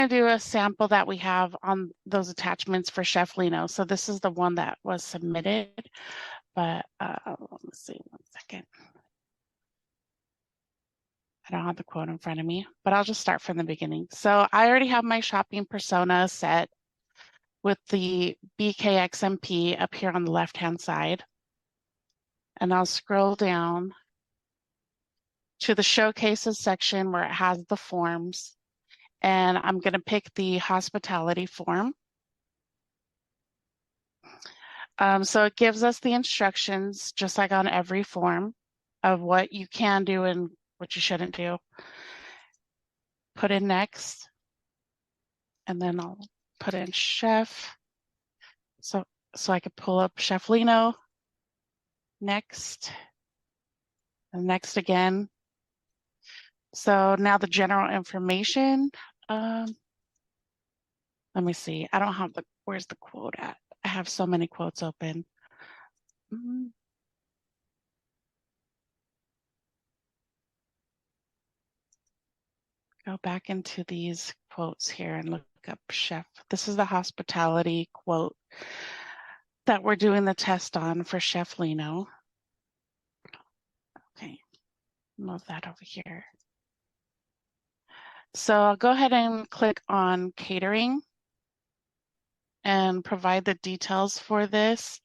to do a sample that we have on those attachments for Chef Lino. So this is the one that was submitted, but let's see, 1 second. I don't have the quote in front of me, but I'll just start from the beginning. So I already have my shopping persona set with the BKXMP up here on the left-hand side. And I'll scroll down to the showcases section where it has the forms. And I'm going to pick the hospitality form. So it gives us the instructions, just like on every form, of what you can do and what you shouldn't do. Put in next, and then I'll put in chef. So I could pull up Chef Lino. Next, and next again. So now the general information. Let me see. I don't have where's the quote at? I have so many quotes open. Go back into these quotes here and look up chef. This is the hospitality quote that we're doing the test on for Chef Lino. Okay, move that over here. So I'll go ahead and click on catering and provide the details for this.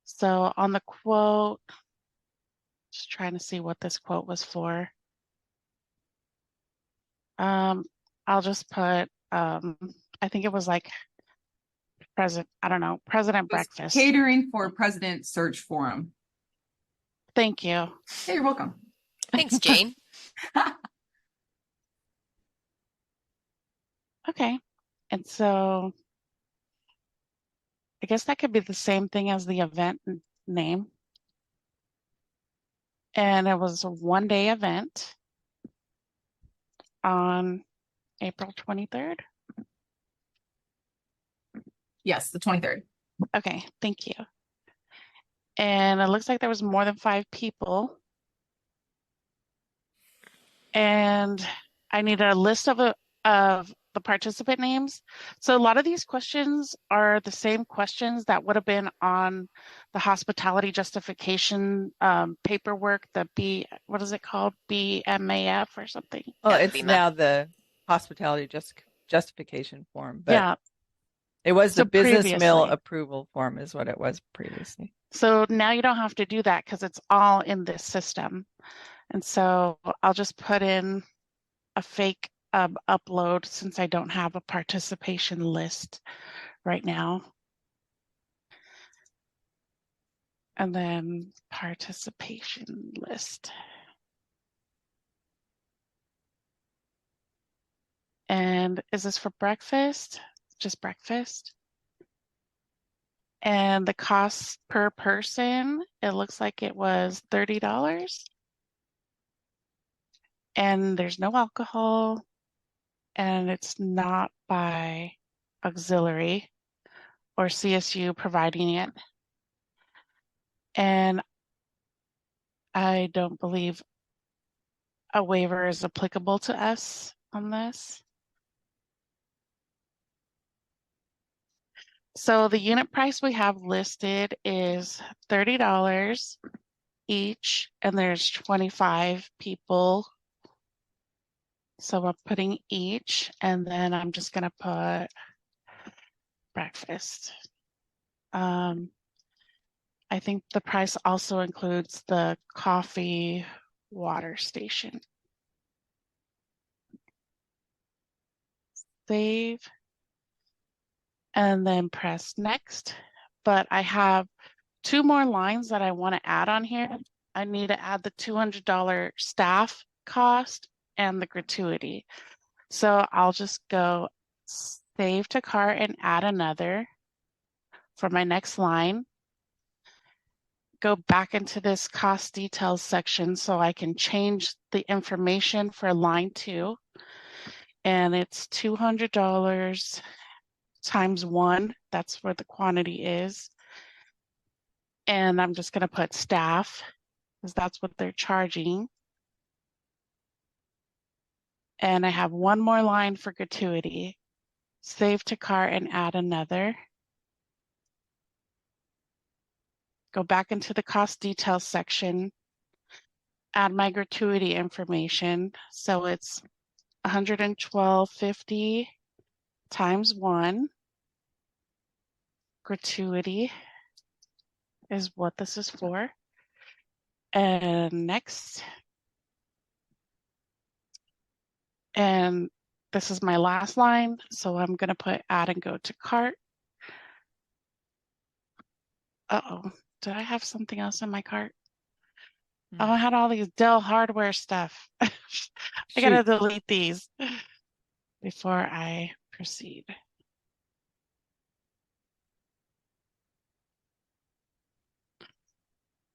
So on the quote, just trying to see what this quote was for. I'll just put, I think it was like President Breakfast. Catering for President Search Forum. Thank you. Hey, you're welcome. Thanks, Jane. Okay. And so I guess that could be the same thing as the event name. And it was a 1-day event on April 23rd. Yes, the 23rd. Okay, thank you. And it looks like there was more than 5 people. And I need a list of the participant names. So a lot of these questions are the same questions that would have been on the hospitality justification paperwork, what is it called? BMAF or something. Well, it's now the hospitality justification form, but yeah, it was the business previously. meal approval form is what it was previously. So now you don't have to do that because it's all in this system. And so I'll just put in a fake upload since I don't have a participation list right now. And then participation list. And is this for breakfast? Just breakfast. And the cost per person, it looks like it was $30. And there's no alcohol. And it's not by auxiliary or CSU providing it. And I don't believe a waiver is applicable to us on this. So the unit price we have listed is $30 each, and there's 25 people. So we're putting each, and then I'm just going to put breakfast. I think the price also includes the coffee water station. Save. And then press next. But I have 2 more lines that I want to add on here. I need to add the $200 staff cost and the gratuity. So I'll just go save to cart and add another for my next line. Go back into this cost details section so I can change the information for line 2. And it's $200 times 1. That's where the quantity is. And I'm just going to put staff because that's what they're charging. And I have 1 more line for gratuity. Save to cart and add another. Go back into the cost details section, add my gratuity information. So it's $112.50 times 1. Gratuity is what this is for. And next. And this is my last line. So I'm going to put add and go to cart. Uh-oh, did I have something else in my cart? Oh, I had all these Dell hardware stuff. I gotta Shoot. delete these before I proceed.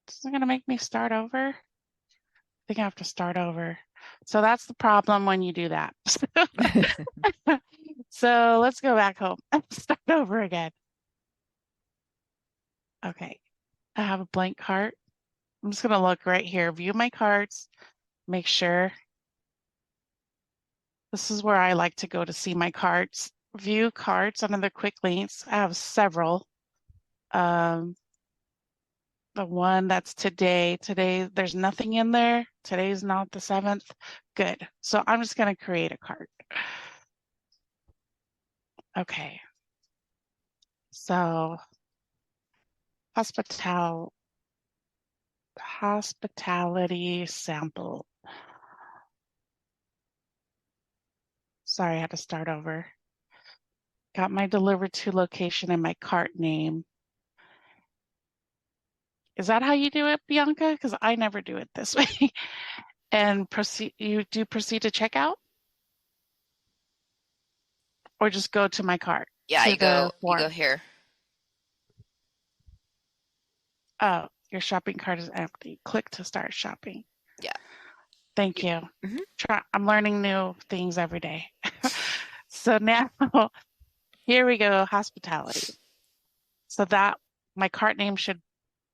This is gonna make me start over. I think I have to start over. So that's the problem when you do that. So let's go back home and start over again. Okay, I have a blank cart. I'm just gonna look right here, view my carts, make sure. This is where I like to go to see my carts. View carts under the quick links. I have several. The one that's today, there's nothing in there. Today's not the 7th. Good. So I'm just going to create a cart. Okay. So hospitality sample. Sorry, I had to start over. Got my delivered to location and my cart name. Is that how you do it, Bianca? Because I never do it this way. And proceed to checkout? Or just go to my cart? Yeah, to you the go form? here. Oh, your shopping cart is empty. Click to start shopping. Yeah. Thank you. Mhm. I'm learning new things every day. So now, here we go, hospitality. So that my cart name should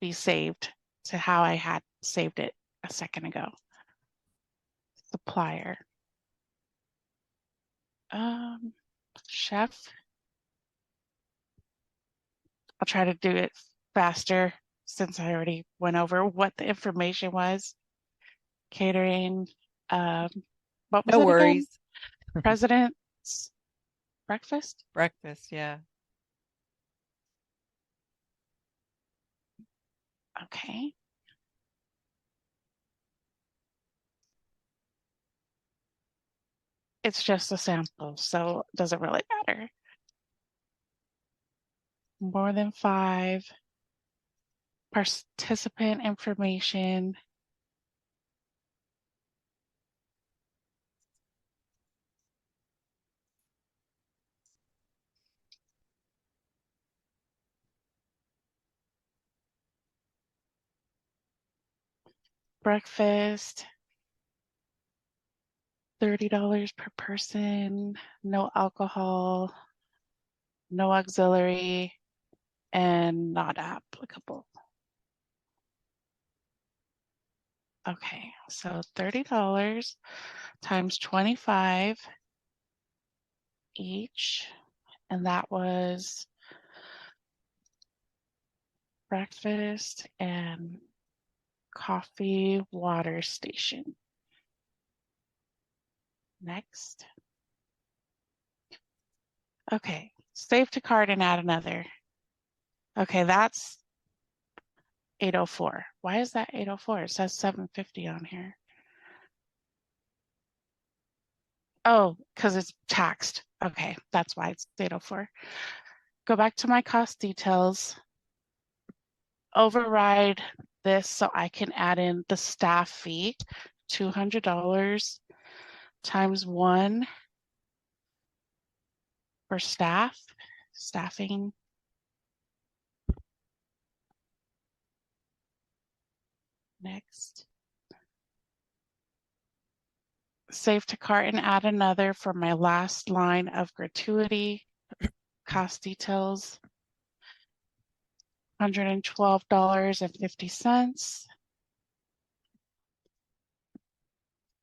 be saved to how I had saved it a second ago. Supplier. Chef. I'll try to do it faster since I already went over what the information was. Catering. What was No it again? worries. President's breakfast? Breakfast, yeah. Okay. It's just a sample, so it doesn't really matter. More than 5. Participant information. Breakfast. $30 per person. No alcohol. No auxiliary. And not applicable. Okay, so $30 times 25 each. And that was breakfast and coffee water station. Next. Okay, save to cart and add another. Okay, that's 804. Why is that 804? It says 750 on here. Oh, because it's taxed. Okay, that's why it's 804. Go back to my cost details. Override this so I can add in the staff fee, $200 times 1 for staffing. Next. Save to cart and add another for my last line of gratuity. Cost details. $112.50.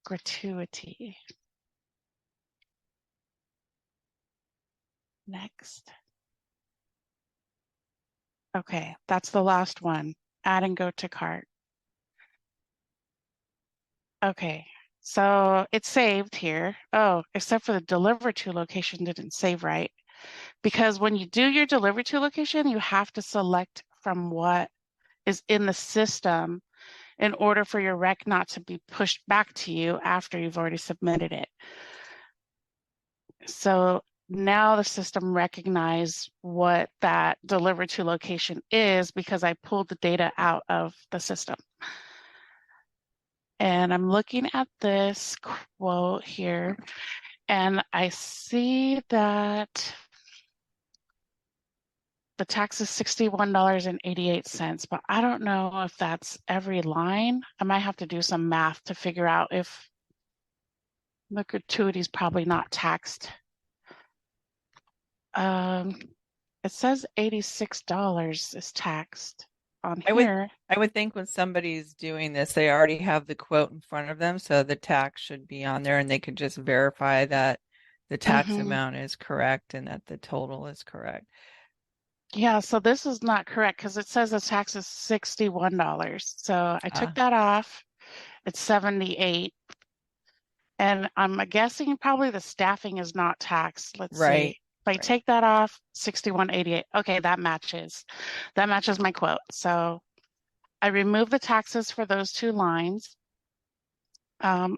Gratuity. next. Okay, that's the last one. Add and go to cart. Okay, so it's saved here. Oh, except for the deliver to location didn't save right. Because when you do your deliver to location, you have to select from what is in the system in order for your rec not to be pushed back to you after you've already submitted it. So now the system recognizes what that deliver to location is because I pulled the data out of the system. And I'm looking at this quote here, and I see that the tax is $61.88, but I don't know if that's every line. I might have to do some math to figure out if the gratuity is probably not taxed. It says $86 is taxed on here. I would think when somebody's doing this, they already have the quote in front of them, so the tax should be on there, and they could just verify that the tax amount is correct and that the total is correct. Yeah, so this is not correct because it says the tax is $61. So I took that off. It's 78. And I'm guessing probably the staffing is not taxed. Let's see. If I take that off, 61.88. Okay, that matches. That matches my quote. So I remove the taxes for those two lines. I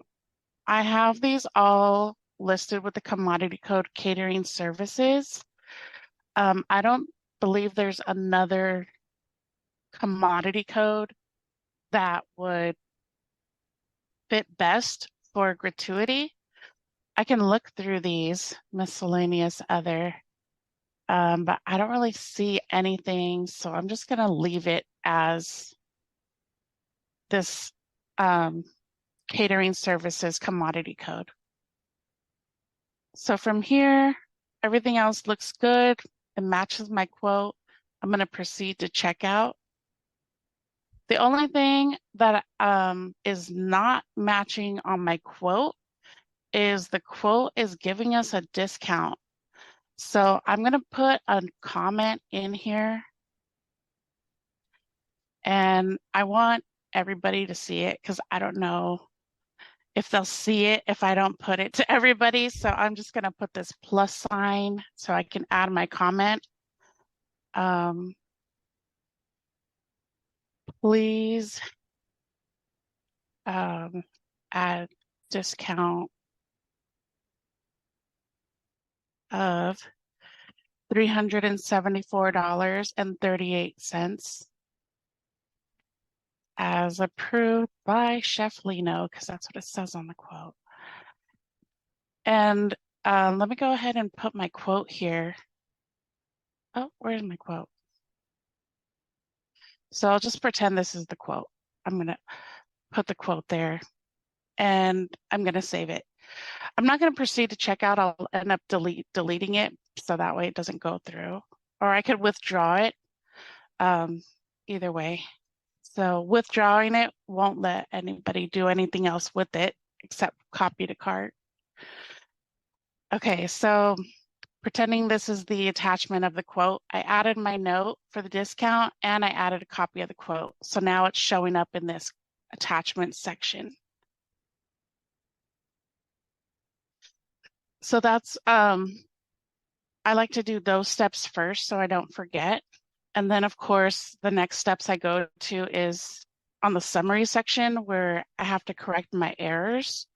have these all listed with the commodity code catering services. I don't believe there's another commodity code that would fit best for gratuity. I can look through these miscellaneous other, but I don't really see anything. So I'm just going to leave it as this catering services commodity code. So from here, everything else looks good. It matches my quote. I'm going to proceed to checkout. The only thing that is not matching on my quote is the quote is giving us a discount. So I'm going to put a comment in here. And I want everybody to see it because I don't know if they'll see it if I don't put it to everybody. So I'm just going to put this plus sign so I can add my comment. Please add discount of $374.38 as approved by Chef Lino, because that's what it says on the quote. And let me go ahead and put my quote here. Oh, where's my quote? So I'll just pretend this is the quote. I'm going to put the quote there and I'm going to save it. I'm not going to proceed to checkout. I'll end up deleting it so that way it doesn't go through. Or I could withdraw it, either way. So withdrawing it won't let anybody do anything else with it except copy to cart. Okay, so pretending this is the attachment of the quote, I added my note for the discount and I added a copy of the quote. So now it's showing up in this attachment section. So that's, I like to do those steps first so I don't forget. And then of course, the next steps I go to is on the summary section where I have to correct my errors.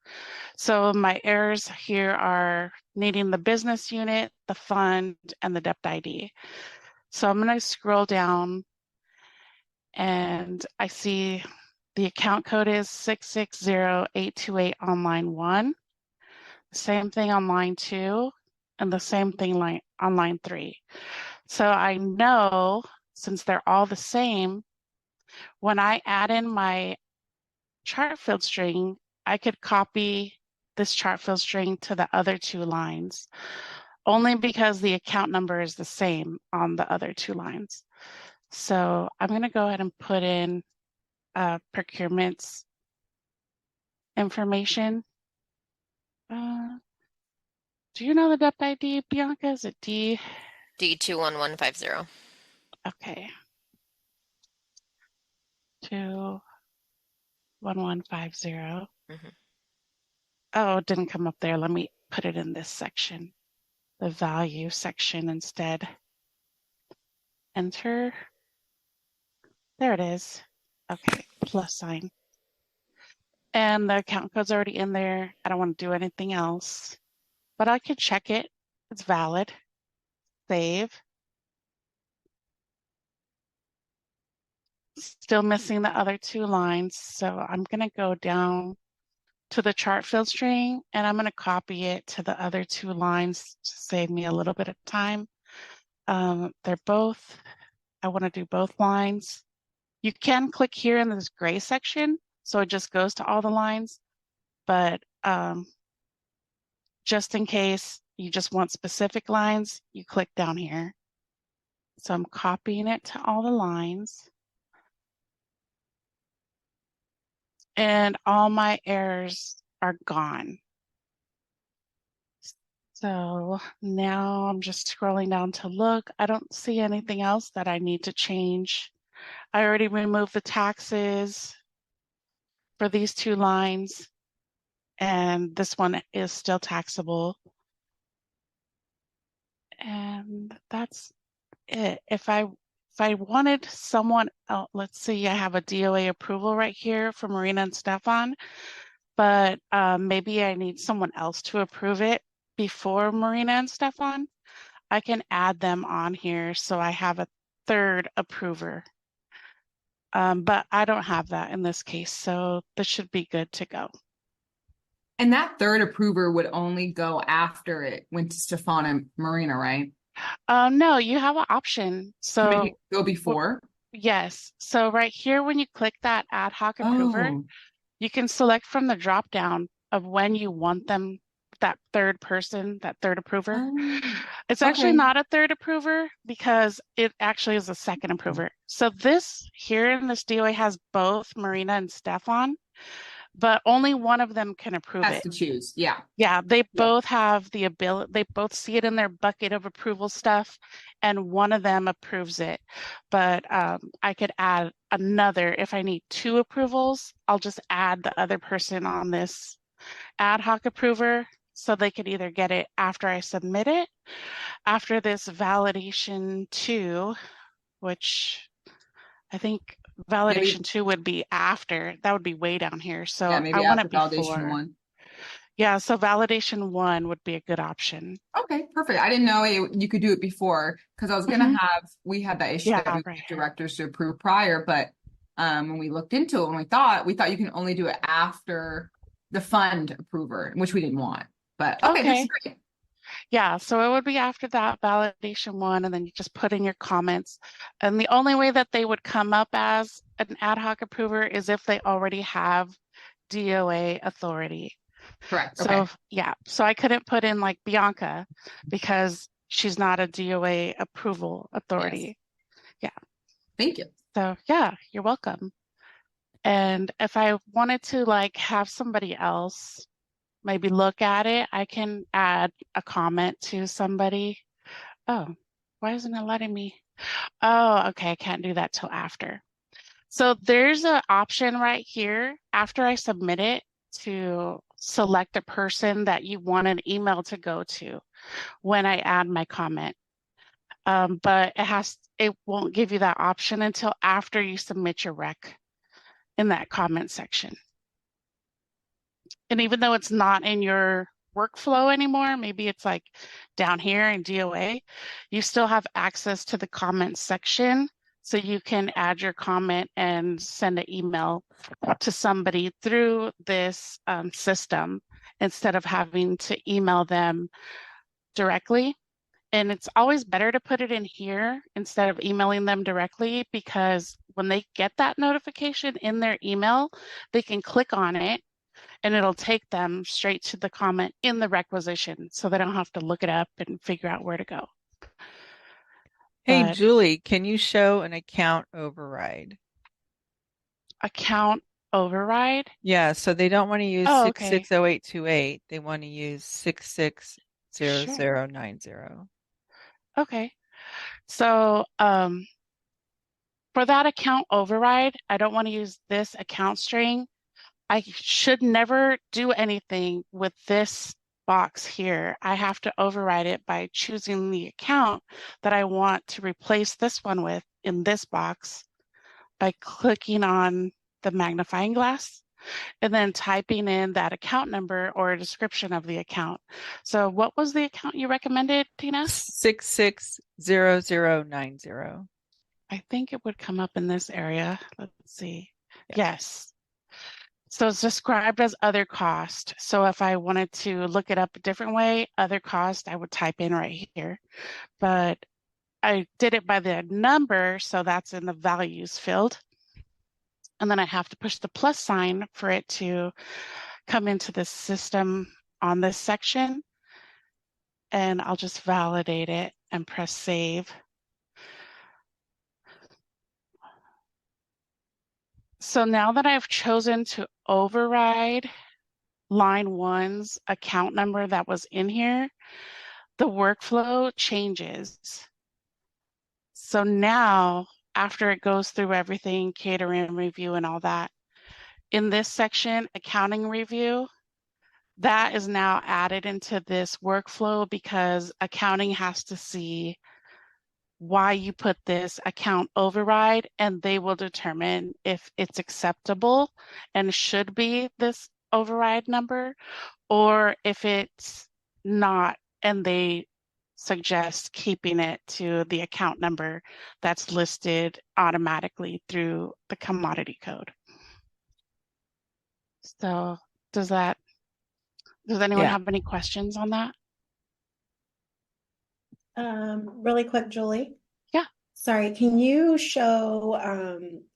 So my errors here are needing the business unit, the fund, and the debt ID. So I'm going to scroll down and I see the account code is 660-828 on line 1. Same thing on line 2 and the same thing on line 3. So I know since they're all the same, when I add in my chart field string, I could copy this chart field string to the other two lines, only because the account number is the same on the other two lines. So I'm going to go ahead and put in procurement's information. Do you know the DEP ID, Bianca? Is it D? D21150. Okay. 21150. Mhm. Oh, it didn't come up there. Let me put it in this section, the value section instead. Enter. There it is. Okay, plus sign. And the account code's already in there. I don't want to do anything else, but I could check it. It's valid. Save. Still missing the other two lines. So I'm going to go down to the chart field string and I'm going to copy it to the other two lines to save me a little bit of time. They're both, I want to do both lines. You can click here in this gray section, so it just goes to all the lines, but just in case you just want specific lines, you click down here. So I'm copying it to all the lines. And all my errors are gone. So now I'm just scrolling down to look. I don't see anything else that I need to change. I already removed the taxes for these two lines, and this one is still taxable. And that's it. If I wanted someone else, let's see, I have a DOA approval right here for Marina and Stefan, but maybe I need someone else to approve it before Marina and Stefan. I can add them on here so I have a third approver. But I don't have that in this case, so this should be good to go. And that third approver would only go after it went to Stefan and Marina, right? No, you have an option. To make So it go before? yes, so right here when you click that ad hoc approver, Oh, you can select from the drop down of when you want them, that third person, that third approver. oh, It's actually okay. not a third approver because it actually is a second approver. So this here in this DOA has both Marina and Stefan, but only one of them can approve Has it. to choose. Yeah. Yeah, they both have the ability, they both see it in their bucket of approval stuff, and one of them approves it. But I could add another, if I need two approvals, I'll just add the other person on this ad hoc approver so they could either get it after I submit it, after this validation 2, which I think validation 2 would be after, that would be way down here. So Yeah, I maybe want after it validation before. 1. Yeah, so validation 1 would be a good option. Okay, perfect. I didn't know you could do it before because I was gonna we had that issue that Yeah, we right. wanted directors to approve prior, but when we looked into it, when we thought you can only do it after the fund approver, which we didn't want. But okay, this is great. Yeah, so it would be after that validation 1, and then you just put in your comments. And the only way that they would come up as an ad hoc approver is if they already have DOA authority. Correct. So Okay. yeah, so I couldn't put in like Bianca because she's not a DOA approval authority. Yeah. Thank you. So yeah, you're welcome. And if I wanted to like have somebody else maybe look at it, I can add a comment to somebody. Oh, why isn't it letting me? Oh, okay, I can't do that till after. So there's an option right here after I submit it to select a person that you want an email to go to when I add my comment. But it won't give you that option until after you submit your rec in that comment section. And even though it's not in your workflow anymore, maybe it's like down here in DOA, you still have access to the comments section. So you can add your comment and send an email to somebody through this system instead of having to email them directly. And it's always better to put it in here instead of emailing them directly, because when they get that notification in their email, they can click on it and it'll take them straight to the comment in the requisition, so they don't have to look it up and figure out where to go. Hey, But Julie, can you show an account override? account override? Yeah, so they don't want to use Oh, okay. 660828. They want to use Sure. 0090. Okay. So, for that account override, I don't want to use this account string. I should never do anything with this box here. I have to override it by choosing the account that I want to replace this one with in this box by clicking on the magnifying glass and then typing in that account number or a description of the account. So what was the account you recommended, Tina? 660090. I think it would come up in this area. Let's see. Yeah. Yes. So it's described as other cost. So if I wanted to look it up a different way, other cost, I would type in right here. But I did it by the number, so that's in the values field. And then I have to push the plus sign for it to come into the system on this section. And I'll just validate it and press save. So now that I've chosen to override line 1's account number that was in here, the workflow changes. So now, after it goes through everything, catering review and all that, in this section, accounting review, that is now added into this workflow because accounting has to see why you put this account override, and they will determine if it's acceptable and should be this override number, or if it's not, and they suggest keeping it to the account number that's listed automatically through the commodity code. So does anyone Yeah. have any questions on that? Really quick, Julie. Yeah. Sorry, can you show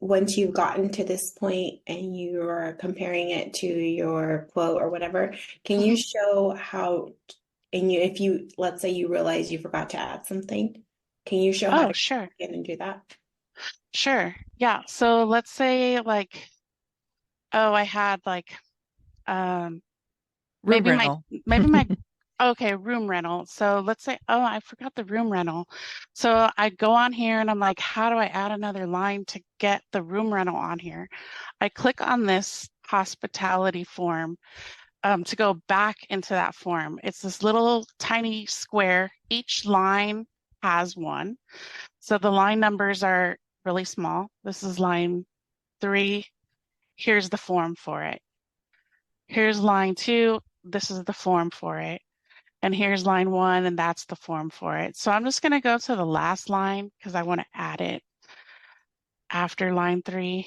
once you've gotten to this point and you're comparing it to your quote or whatever, can you show how, and if you, let's say you realize you forgot to add something, can you show how Oh, to sure. go in and do that? Sure. Yeah. So let's say like, oh, I had like, Room maybe rental. my okay, room rental. So let's say, oh, I forgot the room rental. So I go on here and I'm like, how do I add another line to get the room rental on here? I click on this hospitality form to go back into that form. It's this little tiny square. Each line has one. So the line numbers are really small. This is line 3. Here's the form for it. Here's line 2. This is the form for it. And here's line 1, and that's the form for it. So I'm just going to go to the last line because I want to add it after line 3.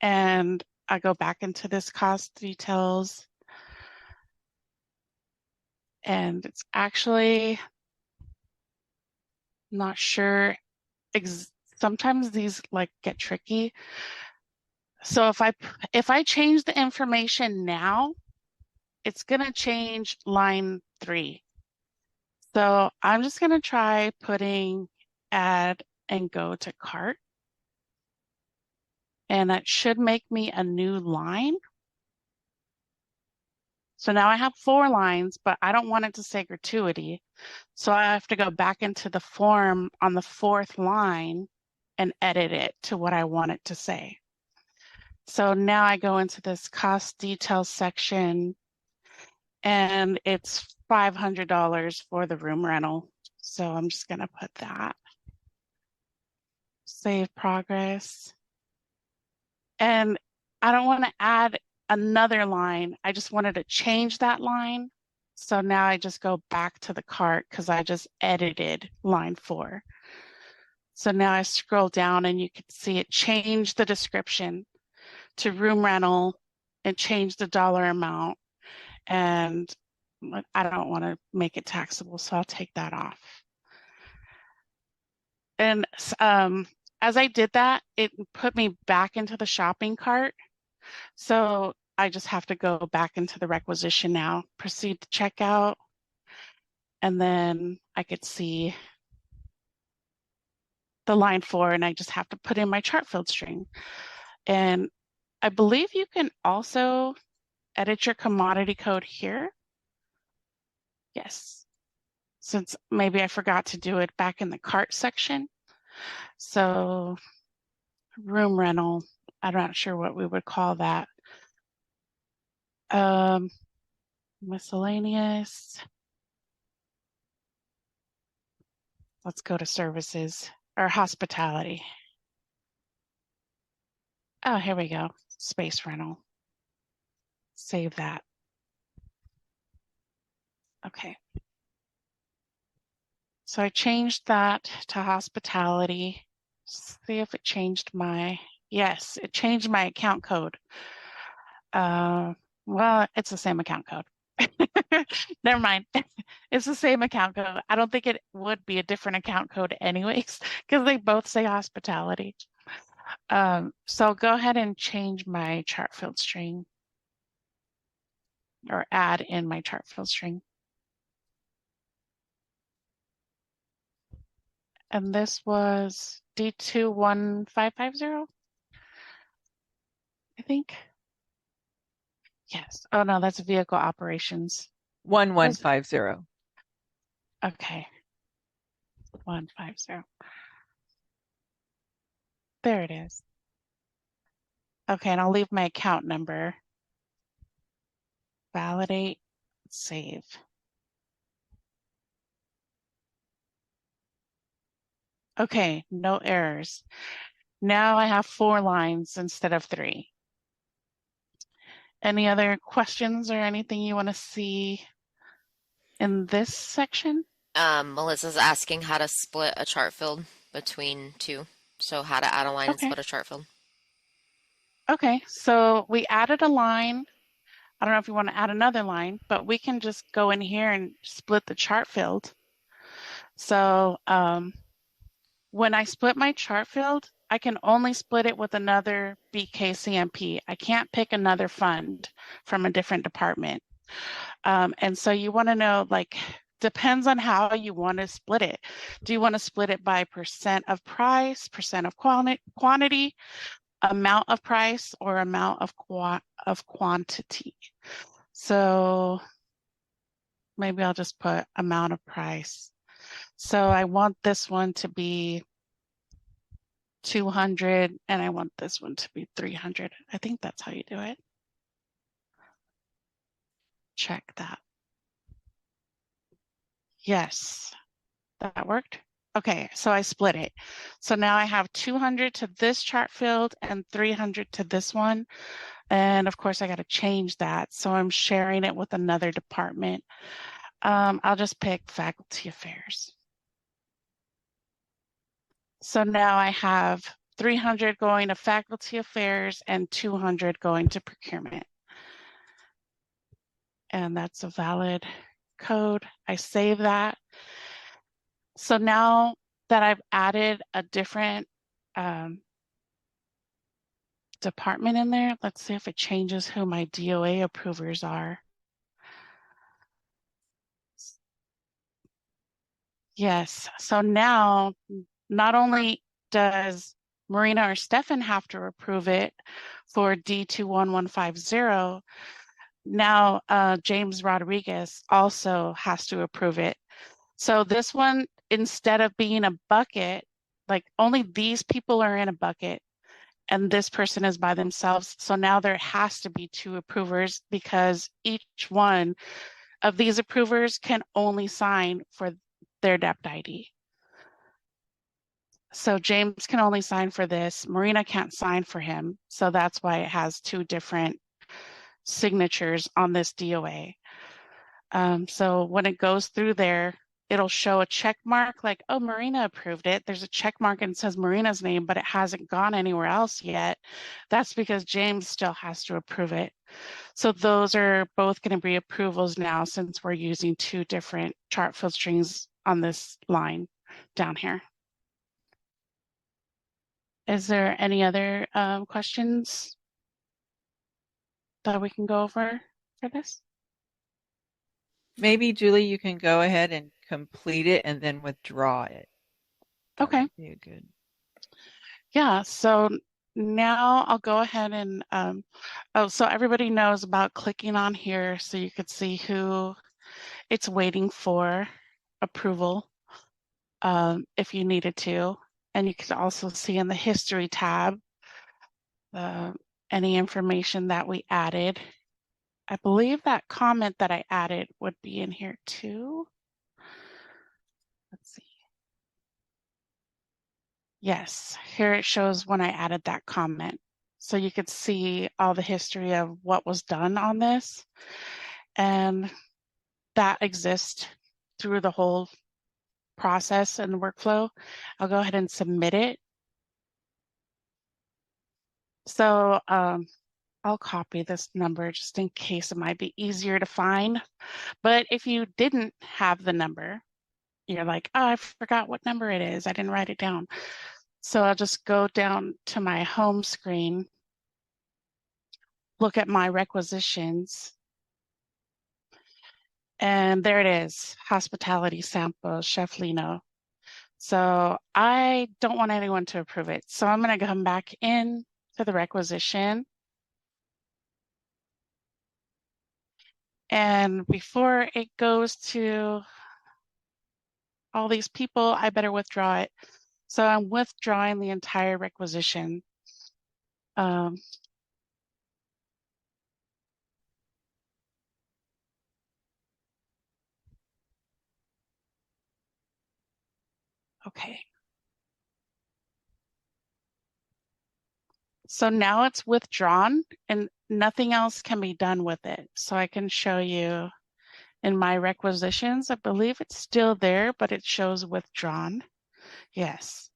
And I go back into this cost details. And it's actually not sure. Sometimes these like get tricky. So if I change the information now, it's going to change line 3. So I'm just going to try putting add and go to cart. And that should make me a new line. So now I have 4 lines, but I don't want it to say gratuity. So I have to go back into the form on the 4th line and edit it to what I want it to say. So now I go into this cost details section and it's $500 for the room rental. So I'm just going to put that. Save progress. And I don't want to add another line. I just wanted to change that line. So now I just go back to the cart because I just edited line 4. So now I scroll down and you can see it changed the description to room rental and change the dollar amount. And I don't want to make it taxable, so I'll take that off. And as I did that, it put me back into the shopping cart. So I just have to go back into the requisition now, proceed to checkout, and then I could see the line 4, and I just have to put in my chart field string. And I believe you can also edit your commodity code here. Yes. Since maybe I forgot to do it back in the cart section. So room rental, I'm not sure what we would call that. Miscellaneous. Let's go to services or hospitality. Oh, here we go. Space rental. Save that. Okay. So I changed that to hospitality. See if it changed my, yes, it changed my account code. Well, it's the same account code. Never mind. It's the same account code. I don't think it would be a different account code anyways, because they both say hospitality. So I'll go ahead and change my chart field string or add in my chart field string. And this was D21550, I think. Yes. Oh no, that's vehicle operations. 1150. Okay. 150. There it is. Okay, and I'll leave my account number. Validate, save. Okay, no errors. Now I have 4 lines instead of 3. Any other questions or anything you want to see in this section? Melissa's asking how to split a chart field between two. So how to add a line and Okay. split a chart field. Okay, so we added a line. I don't know if you want to add another line, but we can just go in here and split the chart field. So when I split my chart field, I can only split it with another BKCMP. I can't pick another fund from a different department. And so you want to know, like, depends on how you want to split it. Do you want to split it by percent of price, percent of quantity, amount of price, or amount of quantity? So maybe I'll just put amount of price. So I want this one to be 200 and I want this one to be 300. I think that's how you do it. Check that. Yes, that worked. Okay, so I split it. So now I have 200 to this chart field and 300 to this one. And of course I got to change that. So I'm sharing it with another department. I'll just pick faculty affairs. So now I have 300 going to faculty affairs and 200 going to procurement. And that's a valid code. I save that. So now that I've added a different department in there, let's see if it changes who my DOA approvers are. Yes, so now not only does Marina or Stefan have to approve it for D21150, now James Rodriguez also has to approve it. So this one, instead of being a bucket, like only these people are in a bucket and this person is by themselves. So now there has to be 2 approvers because each one of these approvers can only sign for their debt ID. So James can only sign for this. Marina can't sign for him. So that's why it has 2 different signatures on this DOA. So when it goes through there, it'll show a check mark like, oh, Marina approved it. There's a check mark and it says Marina's name, but it hasn't gone anywhere else yet. That's because James still has to approve it. So those are both going to be approvals now since we're using 2 different chart field strings on this line down here. Is there any other questions that we can go over for this? Maybe Julie, you can go ahead and complete it and then withdraw it. That Okay. would be a good. Yeah, so now I'll go ahead and, oh, so everybody knows about clicking on here so you could see who It's waiting for approval if you needed to. And you can also see in the history tab any information that we added. I believe that comment that I added would be in here too. Let's see. Yes, here it shows when I added that comment. So you could see all the history of what was done on this. And that exists through the whole process and workflow. I'll go ahead and submit it. So I'll copy this number just in case it might be easier to find. But if you didn't have the number, you're like, oh, I forgot what number it is. I didn't write it down. So I'll just go down to my home screen, look at my requisitions, and there it is, hospitality sample, Chef Lino. So I don't want anyone to approve it. So I'm going to come back in to the requisition. And before it goes to all these people, I better withdraw it. So I'm withdrawing the entire requisition. Okay. So now it's withdrawn and nothing else can be done with it. So I can show you in my requisitions. I believe it's still there, but it shows withdrawn. Yes.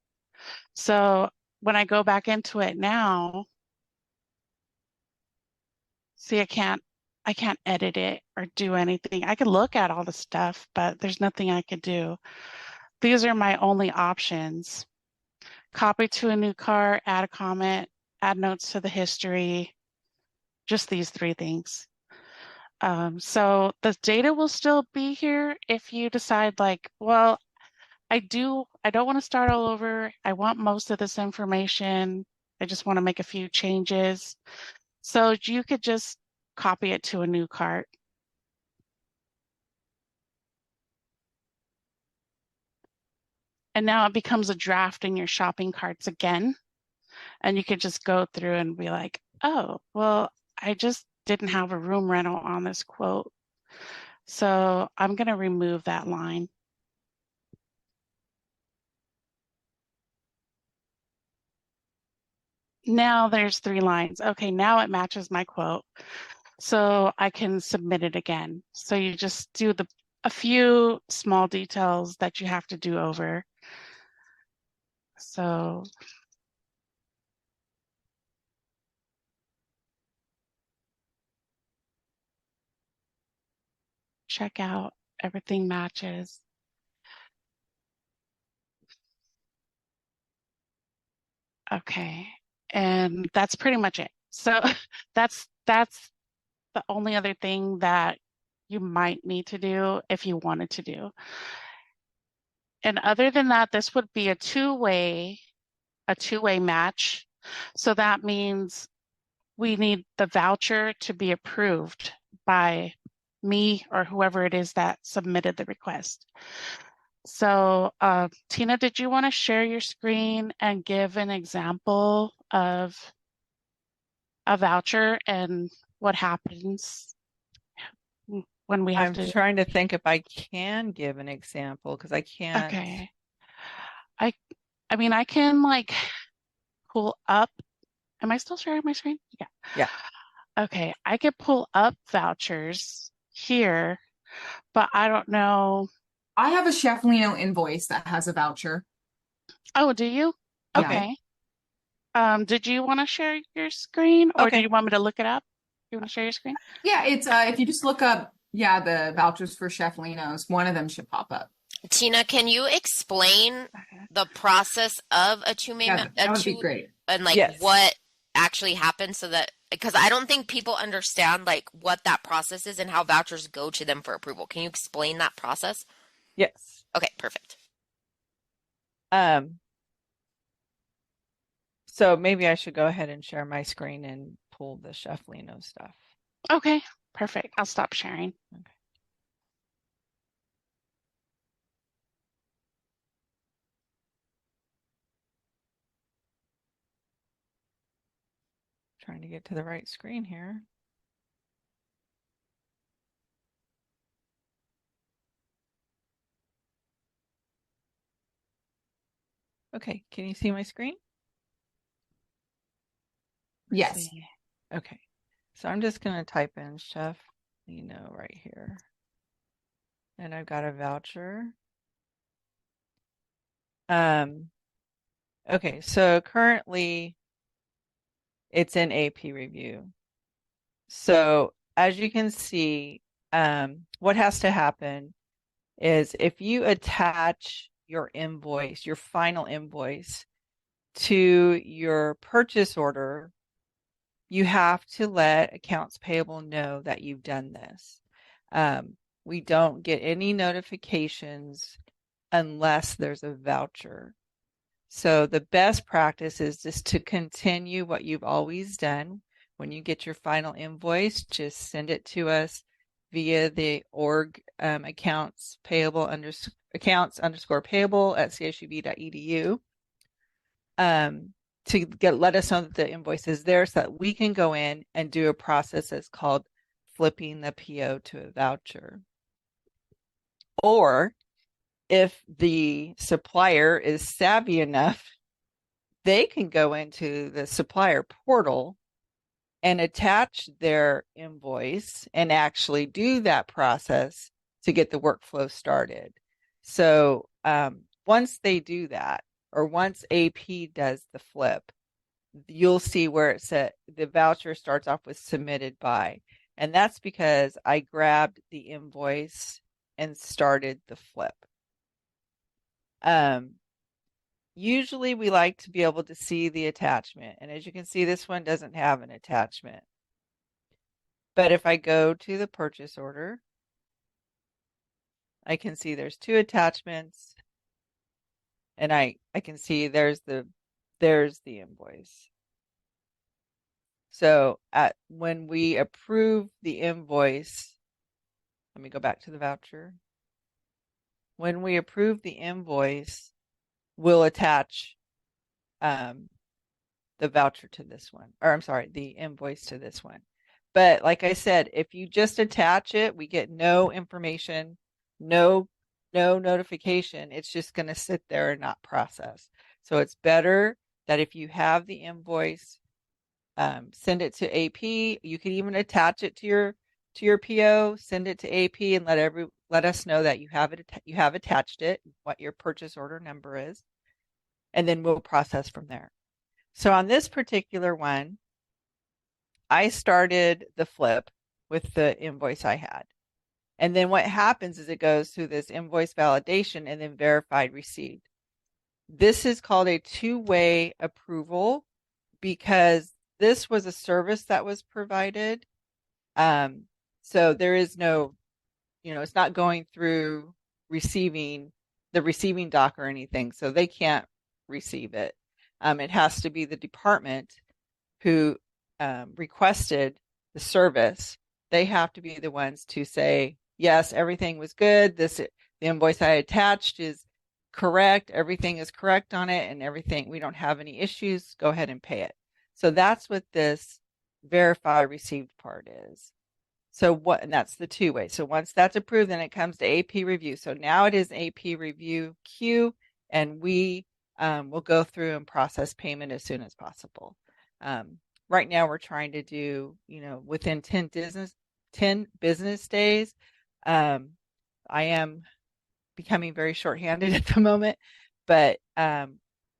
So when I go back into it now, see, I can't edit it or do anything. I could look at all the stuff, but there's nothing I could do. These are my only options. Copy to a new cart, add a comment, add notes to the history, just these three things. So the data will still be here if you decide like, well, I don't want to start all over. I want most of this information. I just want to make a few changes. So you could just copy it to a new cart. And now it becomes a draft in your shopping carts again. And you could just go through and be like, oh, well, I just didn't have a room rental on this quote. So I'm going to remove that line. Now there's 3 lines. Okay, now it matches my quote. So I can submit it again. So you just do a few small details that you have to do over. So check out, everything matches. Okay, and that's pretty much it. So that's the only other thing that you might need to do if you wanted to do. And other than that, this would be a two-way match. So that means we need the voucher to be approved by me or whoever it is that submitted the request. So Tina, did you want to share your screen and give an example of a voucher and what happens when we have I'm to? trying to think if I can give an example because I can't. Okay. I mean, I can like pull up. Am I still sharing my screen? Yeah. Yeah. Okay. I could pull up vouchers here, but I don't know. I have a Chef Lino invoice that has a voucher. Oh, do you? Yeah. Okay. Did you want to share your screen or do Okay. you want me to look it up? You want to share your screen? Yeah, it's if you just look up, the vouchers for Chef Lino's, one of them should pop up. Tina, can you explain the process of a two-way Yeah, that would be great. and like Yes. what actually happens so that because I don't think people understand like what that process is and how vouchers go to them for approval. Can you explain that process? Yes. Okay, perfect. So maybe I should go ahead and share my screen and pull the Chef Lino stuff. Okay, perfect. I'll stop sharing. Trying to get to the right screen here. Okay, can you see my screen? Let's Yes. see. Okay, so I'm just going to type in Chef Lino right here. And I've got a voucher. Okay, so currently it's in AP review. So as you can see, what has to happen is if you attach your invoice, your final invoice to your purchase order, you have to let accounts payable know that you've done this. We don't get any notifications unless there's a voucher. So the best practice is just to continue what you've always done. When you get your final invoice, just send it to us via the org accounts payable accounts _ payable at chub.edu to let us know that the invoice is there so that we can go in and do a process that's called flipping the PO to a voucher. Or if the supplier is savvy enough, they can go into the supplier portal and attach their invoice and actually do that process to get the workflow started. So once they do that, or once AP does the flip, you'll see where it said the voucher starts off with submitted by. And that's because I grabbed the invoice and started the flip. Usually we like to be able to see the attachment. And as you can see, this one doesn't have an attachment. But if I go to the purchase order, I can see there's 2 attachments. And I can see there's the invoice. So when we approve the invoice, let me go back to the voucher. When we approve the invoice, we'll attach the voucher to this one, or I'm sorry, the invoice to this one. But like I said, if you just attach it, we get no information, no notification. It's just going to sit there and not process. So it's better that if you have the invoice, send it to AP. You can even attach it to your PO, send it to AP, and let us know that you have attached it, what your purchase order number is, and then we'll process from there. So on this particular one, I started the flip with the invoice I had. And then what happens is it goes through this invoice validation and then verified received. This is called a 2-way approval because this was a service that was provided. So there is no, it's not going through the receiving dock or anything. So they can't receive it. It has to be the department who requested the service. They have to be the ones to say, yes, everything was good. The invoice I attached is correct. Everything is correct on it and everything. We don't have any issues. Go ahead and pay it. So that's what this verify received part is. And that's the 2-way. So once that's approved, then it comes to AP review. So now it is AP review queue, and we will go through and process payment as soon as possible. Right now we're trying to do, within 10 business days. I am becoming very shorthanded at the moment, but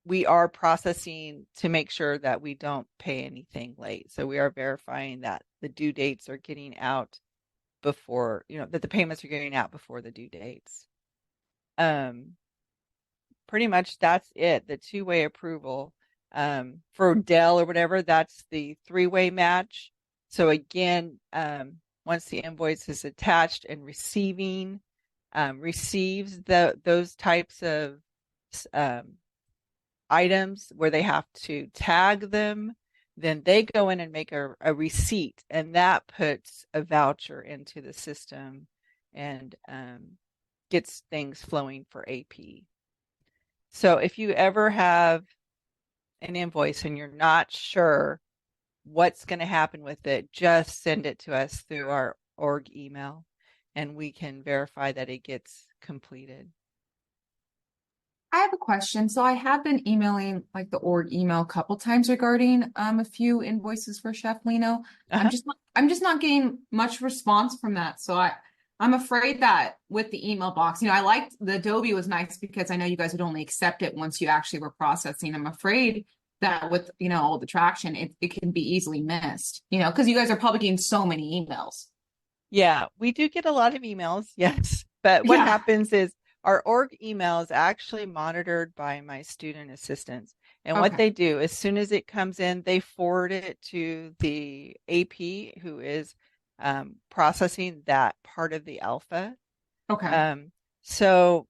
we are processing to make sure that we don't pay anything late. So we are verifying that the due dates are getting out before, that the payments are getting out before the due dates. Pretty much that's it. The 2-way approval. For Dell or whatever, that's the 3-way match. So again, once the invoice is attached and receives those types of items where they have to tag them, then they go in and make a receipt, and that puts a voucher into the system and gets things flowing for AP. So if you ever have an invoice and you're not sure what's going to happen with it, just send it to us through our org email and we can verify that it gets completed. I have a question. So I have been emailing like the org email a couple times regarding a few invoices for Chef Lino. Uh-huh. I'm just not getting much response from that. So I'm afraid that with the email box, I liked the Adobe was nice because I know you guys would only accept it once you actually were processing. I'm afraid that with all the traction, it can be easily missed, because you guys are probably getting so many emails. Yeah, we do get a lot of emails, yes. But what Yeah. happens is our org email is actually monitored by my student assistants. And what Okay. they do, as soon as it comes in, they forward it to the AP who is processing that part of the alpha. Okay. So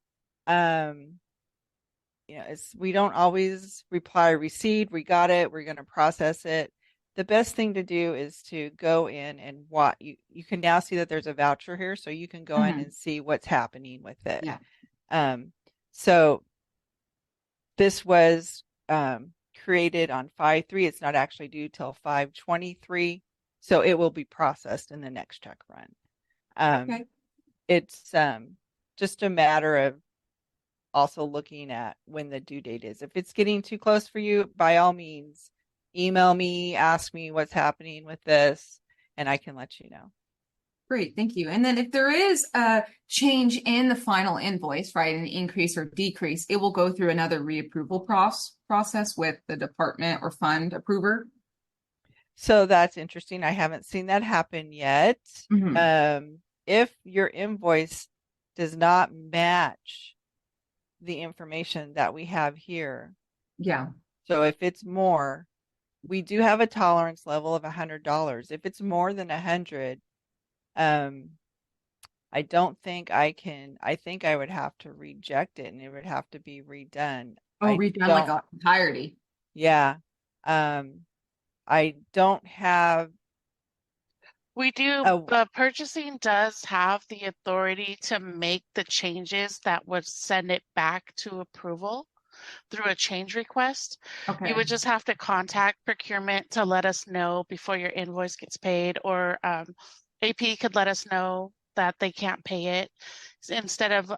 we don't always reply received, we got it, we're going to process it. The best thing to do is to go in and you can now see that there's a voucher here, so you can go in and see what's happening with it. Yeah. So this was created on 5/3. It's not actually due till 5/23, so it will be processed in the next check run. Okay. It's just a matter of also looking at when the due date is. If it's getting too close for you, by all means, email me, ask me what's happening with this, and I can let you know. Great, thank you. And then if there is a change in the final invoice, right, an increase or decrease, it will go through another reapproval process with the department or fund approver. So that's interesting. I haven't seen that happen yet. If your invoice does not match the information that we have here. Yeah. So if it's more, we do have a tolerance level of $100. If it's more than 100, I don't think I think I would have to reject it and it would have to be redone. Redone like entirety. Yeah. I don't have. We do, the purchasing does have the authority to make the changes that would send it back to approval through a change request. Okay. You would just have to contact procurement to let us know before your invoice gets paid, or AP could let us know that they can't pay it. Instead of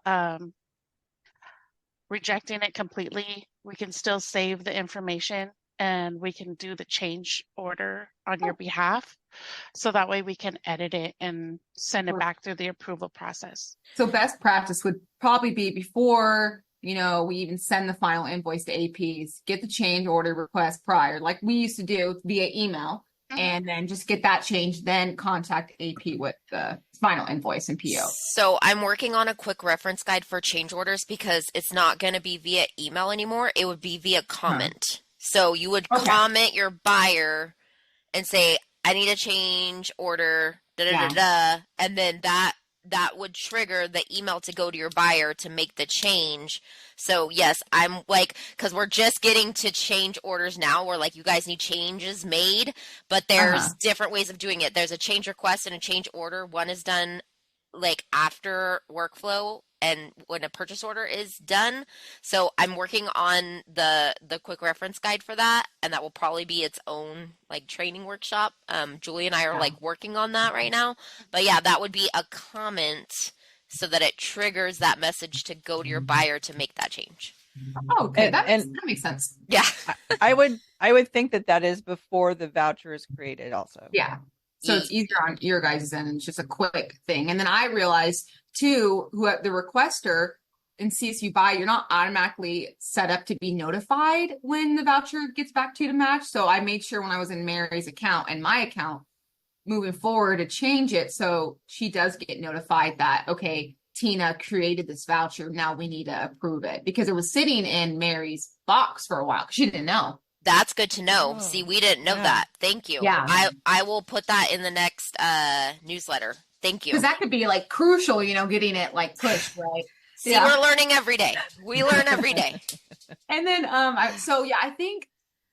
rejecting it completely, we can still save the information and we can do the change order on your behalf. So that way we can edit it and send it back through the approval process. So best practice would probably be before, we even send the final invoice to APs, get the change order request prior, like we used to do via email, and then just get that change, then contact AP with the final invoice and PO. So I'm working on a quick reference guide for change orders because it's not going to be via email anymore. It would be via comment. So you would comment your buyer and say, I need a change order, and then that would trigger the email to go to your buyer to make the change. So yes, I'm like, because we're just getting to change orders now where like you guys need changes made, but there's different ways of doing it. There's a change request and a change order. One is done like after workflow and when a purchase order is done. So I'm working on the quick reference guide for that, and that will probably be its own like training workshop. Julie and I are like working on that right now. But yeah, that would be a comment so that it triggers that message to go to your buyer to make that change. Oh, okay. That makes sense. Yeah. I would think that is before the voucher is created also. Yeah. So it's easier on your guys' end, and it's just a quick thing. And then I realized too, the requester in CSU Buy, you're not automatically set up to be notified when the voucher gets back to you to match. So I made sure when I was in Mary's account and my account moving forward to change it, so she does get notified that, okay, Tina created this voucher, now we need to approve it, because it was sitting in Mary's box for a while because she didn't know. That's good to know. Oh, See, we didn't know that. Thank you. Yeah. I will put that in the next newsletter. Thank you. Because that could be like crucial, getting it like pushed, right? See, we're learning every day. We learn every day. And then, I think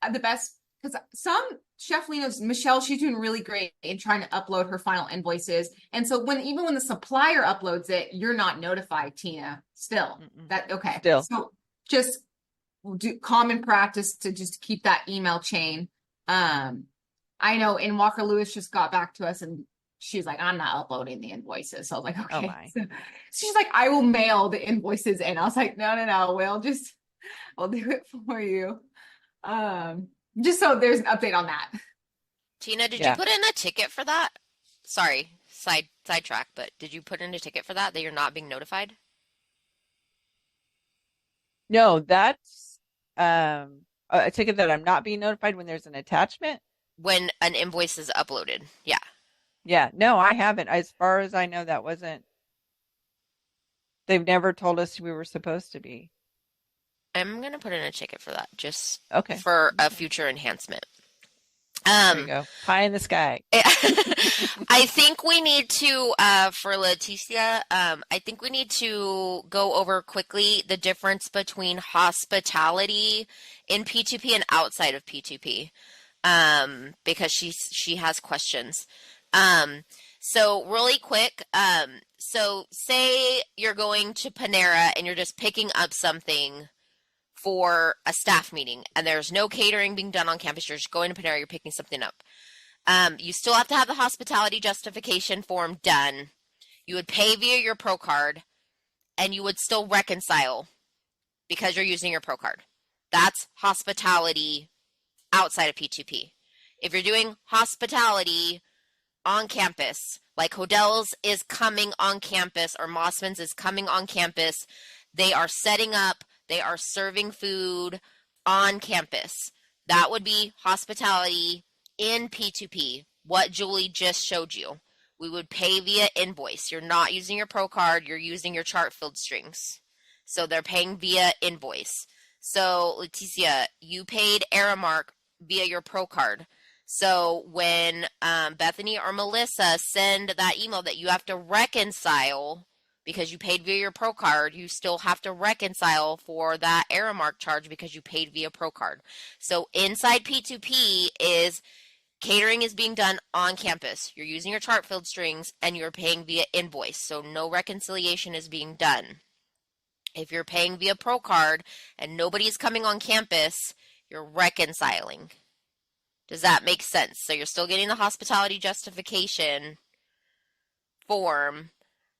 the best, because some Chef Lino's, Michelle, she's doing really great in trying to upload her final invoices. And so even when the supplier uploads it, you're not notified, Tina, still. Still. So just do common practice to just keep that email chain. I know, and Walker Lewis just got back to us and she's like, I'm not uploading the invoices. So I was like, Oh okay. my. So she's like, I will mail the invoices in. I was like, no, we'll do it for you. Just so there's an update on that. Tina, did you Yeah. put in a ticket for that? Sorry, sidetrack, but did you put in a ticket for that you're not being notified? No, that's a ticket that I'm not being notified when there's an attachment. When an invoice is uploaded. Yeah. Yeah, no, I haven't. As far as I know, that wasn't. They've never told us we were supposed to be. I'm gonna put in a ticket for that just Okay. for a future enhancement. There you go. Pie in the sky. I think we need to, for Leticia, I think we need to go over quickly the difference between hospitality in P2P and outside of P2P, because she has questions. So really quick, so say you're going to Panera and you're just picking up something for a staff meeting and there's no catering being done on campus. You're just going to Panera, you're picking something up. You still have to have the hospitality justification form done. You would pay via your Pro card and you would still reconcile because you're using your Pro card. That's hospitality outside of P2P. If you're doing hospitality on campus, like Hodel's is coming on campus or Mossman's is coming on campus, they are setting up, they are serving food on campus. That would be hospitality in P2P, what Julie just showed you. We would pay via invoice. You're not using your Pro card, you're using your chart filled strings. So they're paying via invoice. So Leticia, you paid Aramark via your Pro card. So when Bethany or Melissa send that email that you have to reconcile because you paid via your Pro card, you still have to reconcile for that Aramark charge because you paid via Pro card. So inside P2P is catering is being done on campus. You're using your chart filled strings and you're paying via invoice. So no reconciliation is being done. If you're paying via Pro card and nobody is coming on campus, you're reconciling. Does that make sense? So you're still getting the hospitality justification form,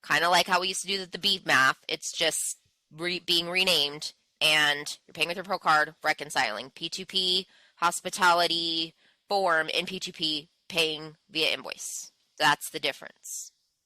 kind of like how we used to do the beef math. It's just being renamed, and you're paying with your Pro card, reconciling. P2P, hospitality form in P2P, paying via invoice. That's the difference.